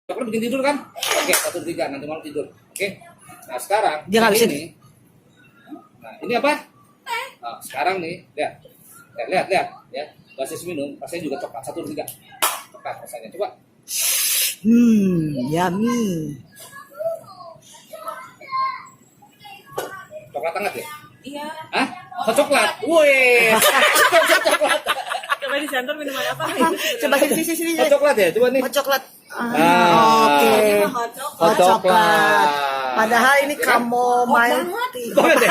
Coklat bikin tidur kan? Oke, 1, 3 nanti malam tidur. Oke. Nah sekarang Dia nggak bisa. ini. Nah ini apa? Nah, sekarang nih, lihat ya. Basis minum, rasanya juga coklat 1, 3. Coklat rasanya. Coba. Yummy. Coklat hangat ya? Iya. Hah? Oh, coklat. Woi. Coklat. Coba di center minuman apa? Coba sini. Oh, coklat ya? Coba nih. Oh, coklat. Ah. Oke. Hot coklat. Oh, coklat. Padahal ini chamomile tea. Banget ya?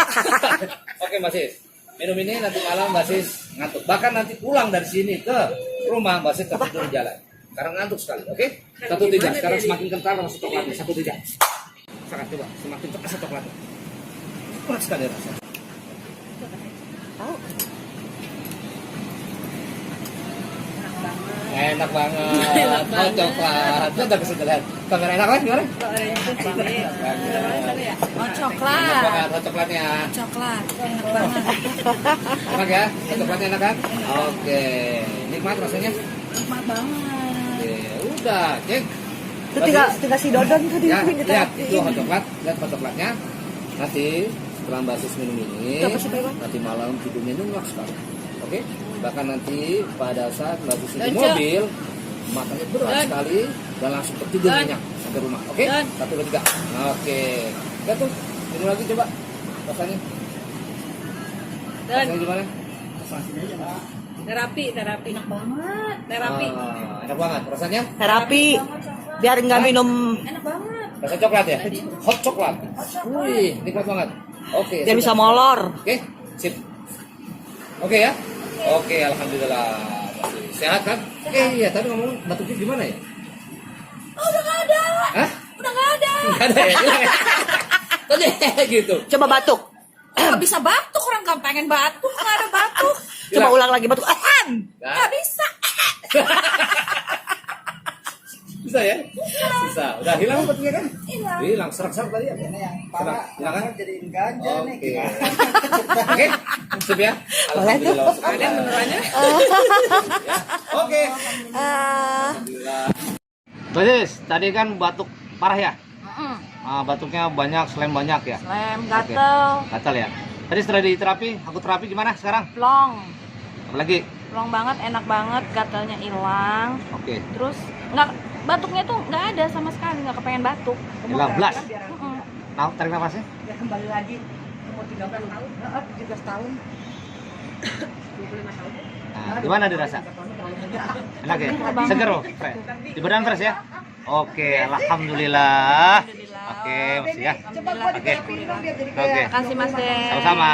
Oke, Mbak Sis. Minum ini nanti malam Mbak Sis ngantuk. Bahkan nanti pulang dari sini ke rumah Mbak Sis tetap tidur di jalan. Karena ngantuk sekali, oke? 1, 3. Sekarang semakin kental rasa coklatnya. 1, 3. Sangat coba, semakin cepat rasa coklatnya. Kuat sekali rasanya. Enak banget. Oh, coklat. Udah bisa lihat. Kamera enak kan? Gimana? Oh, Enak coklat. banget. Oh, coklatnya. Coklat. Enak banget. Enak ya? Oh, coklatnya enak kan? Oke. Nikmat rasanya? Nikmat banget. Oke, udah, cek. Itu tinggal si Dodon tadi Ya, yang kita lihat itu hot coklat, lihat hot coklatnya. Nanti setelah Mbak Sis minum ini, Itu apa sih, Pak? nanti malam tidurnya nyenyak sekali. Oke? Bahkan nanti pada saat Mbak Sis di Dan, mobil, matanya berat Dan. sekali dan langsung tertidur Dan. nyenyak sampai rumah. Oke? Dan. 1, 2, 3. Oke. Lihat tuh, minum lagi coba. Rasanya. Dan Rasanya gimana? terapi. Enak banget. Terapi. Enak banget. Rasanya? terapi. Biar nggak minum, Enak banget. Rasa coklat ya? Hot coklat. Wih, nikmat banget. Oke. dia sudah. bisa molor. Oke, sip. Oke ya? Oke, alhamdulillah. Masih sehat kan? Iya, tadi ngomong batuknya gimana ya? Oh, udah nggak ada. Hah? Udah nggak ada. Enggak ada ya? Hilang ya? Tadi gitu. Coba batuk. Nggak bisa batuk, orang kan pengen batuk, nggak ada batuk. Coba Hilang. ulang lagi batuk. Nggak bisa. Bisa ya? Bisa. Udah hilang batuknya kan? Hilang. Hilang serak-serak tadi ya? Ini yang Serak. parah, Hilang kan? jadiin ganja nih. Oke. Oke, sip ya? Boleh tuh. Alhamdulillah. Ada benerannya? Oke. Ah, Alhamdulillah. Basis, tadi kan batuk parah ya? Batuknya banyak, selain banyak ya? Lem, gatel, Gatal ya? Tadi setelah di terapi, aku terapi gimana sekarang? plong. Apalagi? Plong banget, enak banget, gatelnya hilang. Oke. Terus nggak, batuknya tuh nggak ada sama sekali, nggak kepengen batuk. Hilang belas. Mm-mm. Nah, tarik nafasnya. Ya kembali lagi umur 13 tahun. 17 tahun. 25 tahun. Nah, gimana dirasa? Enak ya? banget. Seger loh, fresh. Di badan fresh ya? Oke, alhamdulillah. Oke, masih ya. Coba gua Oke. diterapin dong biar jadi Oke. kayak Makasih Mas Den. Sama-sama.